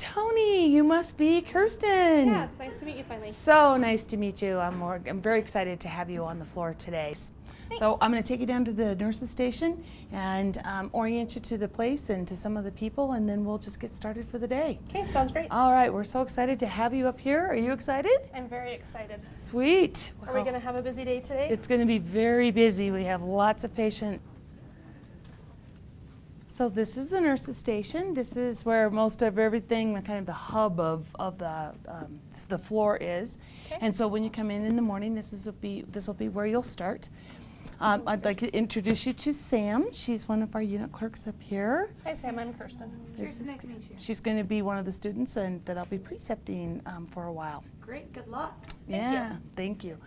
Tony, you must be Kirsten. Yeah, it's nice to meet you finally. So nice to meet you. I'm very excited to have you on the floor today. Thanks. So I'm going to take you down to the nurses station and orient you to the place and to some of the people, and then we'll just get started for the day. Okay, sounds great. All right, we're so excited to have you up here. Are you excited? I'm very excited. Sweet. Are we going to have a busy day today? It's going to be very busy. We have lots of patients. So this is the nurses station. This is where most of everything, kind of the hub of the floor is. Okay. And so when you come in the morning, this will be where you'll start. I'd like to introduce you to Sam. She's one of our unit clerks up here. Hi Sam, I'm Kirsten. Nice to meet you. She's going to be one of the students and that I'll be precepting for a while. Great, good luck. Thank you.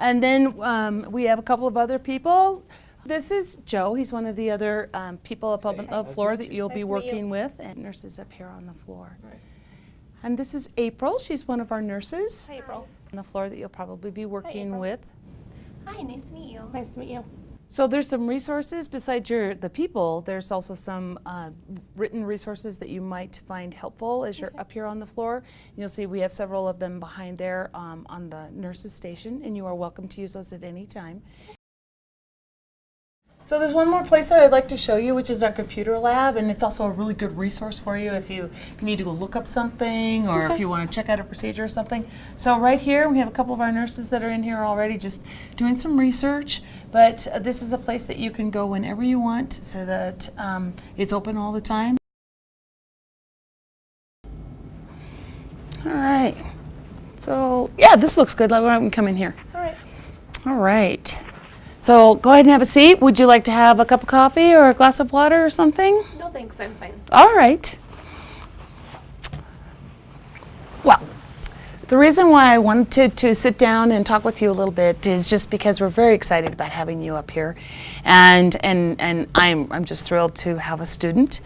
And then we have a couple of other people. This is Joe. He's one of the other people up on the floor that you'll be working with, and nurses up here on the floor. Nice. And this is April. She's one of our nurses Hi April. on the floor that you'll probably be working April. with. Hi, nice to meet you. Nice to meet you. So there's some resources besides the people. There's also some written resources that you might find helpful as you're up here on the floor. You'll see we have several of them behind there on the nurses station, and you are welcome to use those at any time. So there's one more place that I'd like to show you, which is our computer lab, and it's also a really good resource for you if you need to go look up something or if you want to check out a procedure or something. So right here, we have a couple of our nurses that are in here already just doing some research, but this is a place that you can go whenever you want so that it's open all the time. All right. So yeah, this looks good. Let me come in here. All right. All right. So go ahead and have a seat. Would you like to have a cup of coffee or a glass of water or something? No thanks, I'm fine. All right. Well, the reason why I wanted to sit down and talk with you a little bit is just because we're very excited about having you up here, and I'm just thrilled to have a student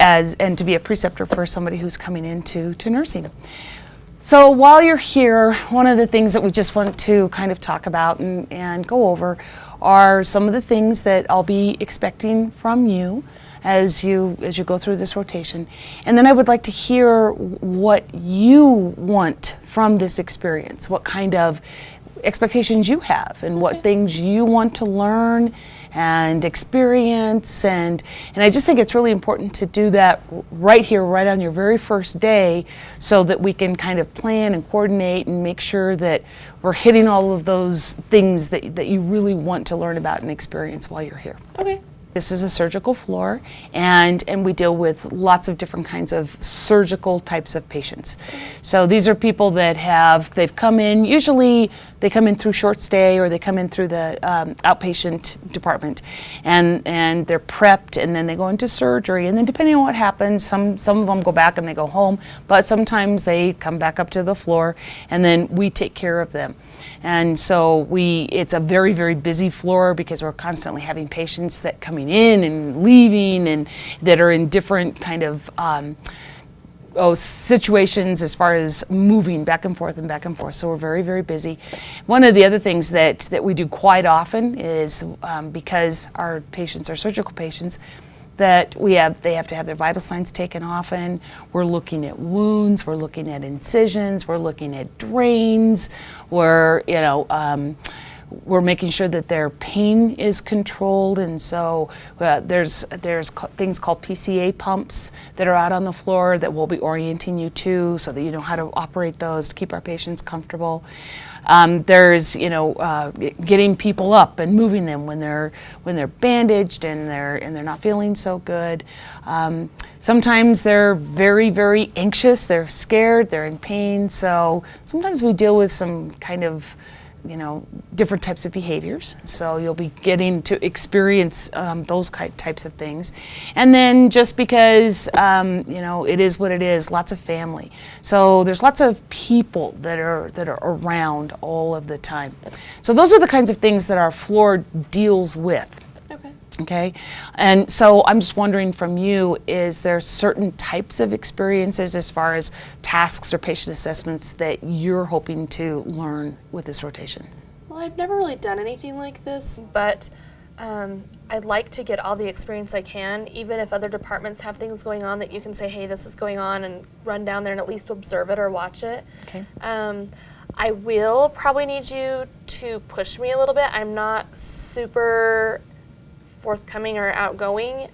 and to be a preceptor for somebody who's coming into nursing. So while you're here, one of the things that we just want to kind of talk about and go over are some of the things that I'll be expecting from you as you go through this rotation. And then I would like to hear what you want from this experience, what kind of expectations you have and what things you want to learn and experience, and I just think it's really important to do that right here, right on your very first day, so that we can kind of plan and coordinate and make sure that we're hitting all of those things that you really want to learn about and experience while you're here. Okay. This is a surgical floor, and we deal with lots of different kinds of surgical types of patients. So these are people that they've come in, usually they come in through short stay or they come in through the outpatient department, and they're prepped, and then they go into surgery, and then depending on what happens, some of them go back and they go home, but sometimes they come back up to the floor, and then we take care of them. And so it's a very, very busy floor because we're constantly having patients that coming in and leaving and that are in different kind of situations as far as moving back and forth and back and forth. So we're very, very busy. One of the other things that we do quite often is because our patients are surgical patients, that they have to have their vital signs taken often. We're looking at wounds, we're looking at incisions, we're looking at drains, we're making sure that their pain is controlled, and so there's things called PCA pumps that are out on the floor that we'll be orienting you to so that you know how to operate those to keep our patients comfortable. There's getting people up and moving them when they're bandaged and they're not feeling so good. Sometimes they're very, very anxious, they're scared, they're in pain, so sometimes we deal with some kind of different types of behaviors. So you'll be getting to experience those types of things. And then just because, it is what it is, lots of family. So there's lots of people that are around all of the time. So those are the kinds of things that our floor deals with. Okay, and so I'm just wondering from you, is there certain types of experiences as far as tasks or patient assessments that you're hoping to learn with this rotation? Well, I've never really done anything like this, but I'd like to get all the experience I can, even if other departments have things going on that you can say, hey, this is going on, and run down there and at least observe it or watch it. Okay. I will probably need you to push me a little bit. I'm not super forthcoming or outgoing,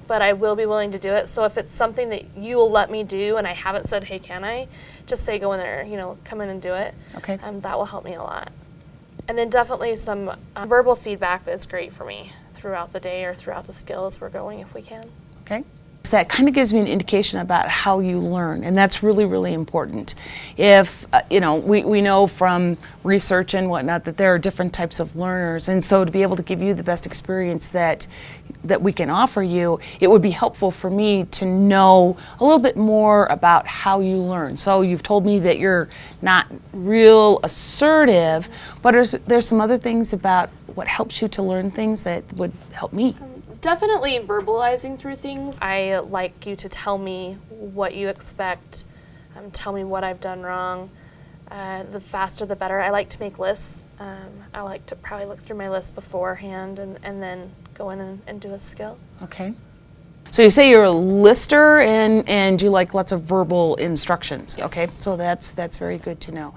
but I will be willing to do it. So if it's something that you'll let me do and I haven't said, hey, can I, just say go in there, come in and do it. Okay. That will help me a lot. And then definitely some verbal feedback is great for me throughout the day or throughout the skills we're going if we can. Okay. That kind of gives me an indication about how you learn, and that's really, really important. If, we know from research and whatnot that there are different types of learners, and so to be able to give you the best experience that we can offer you, it would be helpful for me to know a little bit more about how you learn. So you've told me that you're not real assertive, but there's some other things about what helps you to learn things that would help me. Definitely verbalizing through things. I like you to tell me what you expect, tell me what I've done wrong. The faster the better. I like to make lists. I like to probably look through my list beforehand and then go in and do a skill. Okay. So you say you're a lister and you like lots of verbal instructions. Yes. Okay, so that's very good to know.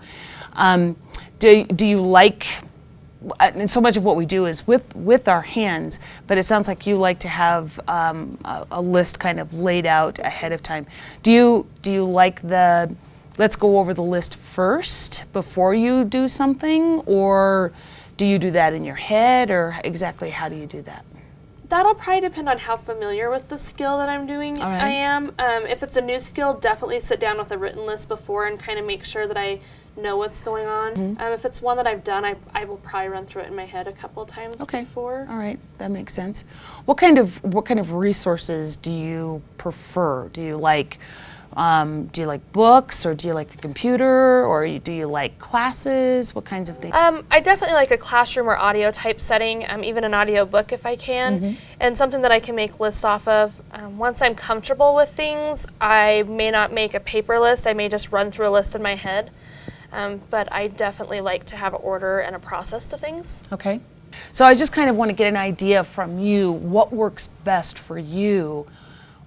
Do you like, and so much of what we do is with our hands, but it sounds like you like to have a list kind of laid out ahead of time. Do you like let's go over the list first before you do something, or do you do that in your head, or exactly how do you do that? That'll probably depend on how familiar with the skill that I'm doing All right. I am. If it's a new skill, definitely sit down with a written list before and kind of make sure that I know what's going on. Mm-hmm. If it's one that I've done, I will probably run through it in my head a couple times before. All right, that makes sense. What kind of resources do you prefer? Do you like books, or do you like the computer, or do you like classes? What kinds of things? I definitely like a classroom or audio type setting, even an audio book if I can, and something that I can make lists off of. Once I'm comfortable with things, I may not make a paper list. I may just run through a list in my head. But I definitely like to have an order and a process to things. Okay. So I just kind of want to get an idea from you what works best for you,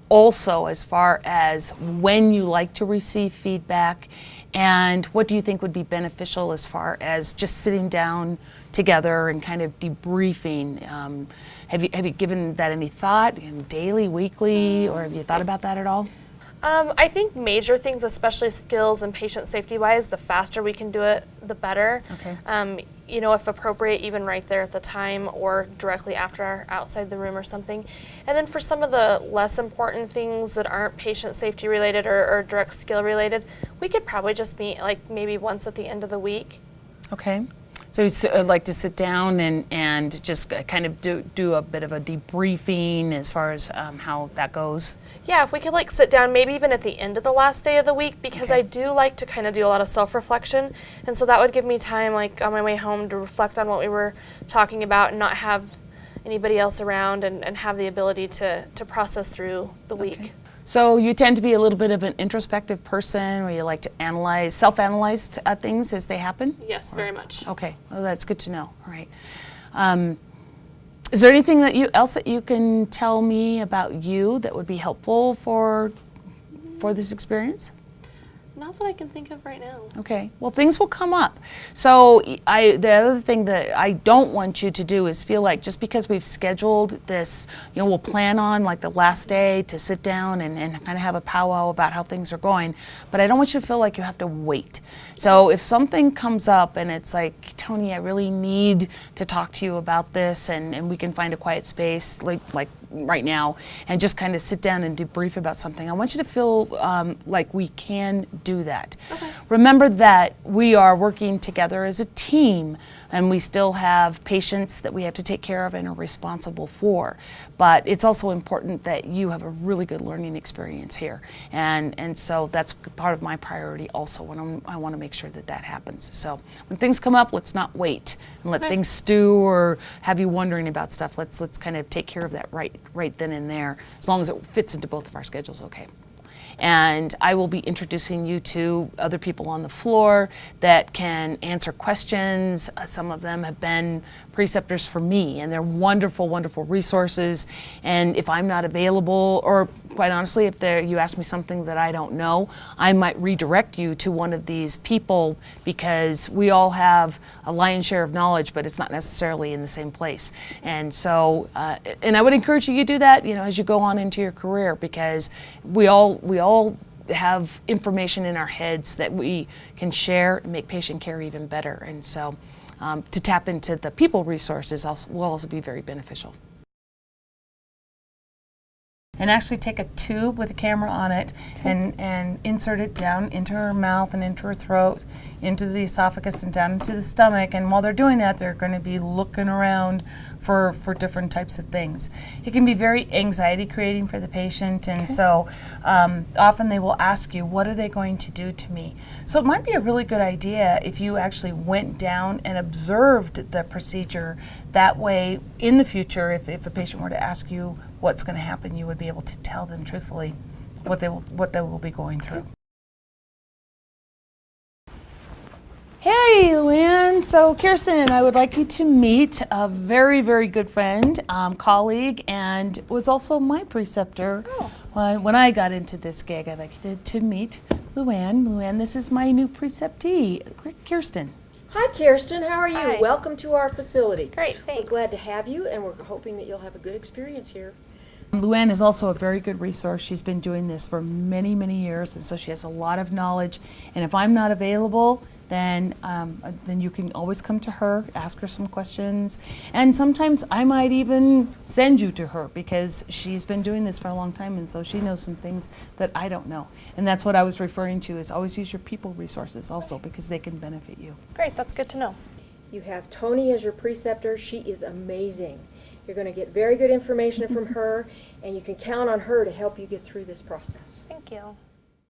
also as far as when you like to receive feedback, and what do you think would be beneficial as far as just sitting down together and kind of debriefing. Have you given that any thought, daily, weekly, or have you thought about that at all? I think major things, especially skills and patient safety wise, the faster we can do it, the better. Okay. If appropriate, even right there at the time or directly after outside the room or something. And then for some of the less important things that aren't patient safety related or direct skill related, we could probably just meet like maybe once at the end of the week. Okay. So you'd like to sit down and just kind of do a bit of a debriefing as far as how that goes? Yeah, if we could sit down maybe even at the end of the last day of the week, because Okay. I do like to kind of do a lot of self-reflection, and so that would give me time on my way home to reflect on what we were talking about and not have anybody else around and have the ability to process through the week. Okay. So you tend to be a little bit of an introspective person, where you like to self-analyze things as they happen? Yes, very much. Okay, well, that's good to know. All right. Is there anything else that you can tell me about you that would be helpful for this experience? Not that I can think of right now. Okay, well, things will come up. So the other thing that I don't want you to do is feel like just because we've scheduled this, we'll plan on the last day to sit down and kind of have a powwow about how things are going, but I don't want you to feel like you have to wait. So if something comes up and it's like, Tony, I really need to talk to you about this, and we can find a quiet space like right now and just kind of sit down and debrief about something, I want you to feel like we can do that. Okay. Remember that we are working together as a team, and we still have patients that we have to take care of and are responsible for. But it's also important that you have a really good learning experience here, and so that's part of my priority also. When I want to make sure that happens. So when things come up, let's not wait and let Okay. things stew or have you wondering about stuff. Let's kind of take care of that right then and there, as long as it fits into both of our schedules. Okay. And I will be introducing you to other people on the floor that can answer questions. Some of them have been preceptors for me, and they're wonderful, wonderful resources. And if I'm not available, or quite honestly, if you ask me something that I don't know, I might redirect you to one of these people, because we all have a lion's share of knowledge, but it's not necessarily in the same place. And so, and I would encourage you to do that, as you go on into your career, because we all have information in our heads that we can share and make patient care even better. And so, to tap into the people resources will also be very beneficial. And actually take a tube with a camera on it and insert it down into her mouth and into her throat, into the esophagus and down into the stomach. And while they're doing that, they're going to be looking around for different types of things. It can be very anxiety creating for the patient, and so often they will ask you, what are they going to do to me? So it might be a really good idea if you actually went down and observed the procedure. That way, in the future, if a patient were to ask you what's going to happen, you would be able to tell them truthfully what they will be going through. Hey, Luann. So, Kirsten, I would like you to meet a very, very good friend, colleague, and was also my preceptor when I got into this gig. I'd like you to meet Luann. Luann, this is my new preceptee, Kirsten. Hi, Kirsten. How are you? Hi. Welcome to our facility. Great, thanks. We're glad to have you, and we're hoping that you'll have a good experience here. Luann is also a very good resource. She's been doing this for many, many years, and so she has a lot of knowledge. And if I'm not available, then you can always come to her, ask her some questions. And sometimes I might even send you to her, because she's been doing this for a long time, and so she knows some things that I don't know. And that's what I was referring to, is always use your people resources also, because they can benefit you. Great, that's good to know. You have Tony as your preceptor. She is amazing. You're going to get very good information from her, and you can count on her to help you get through this process. Thank you.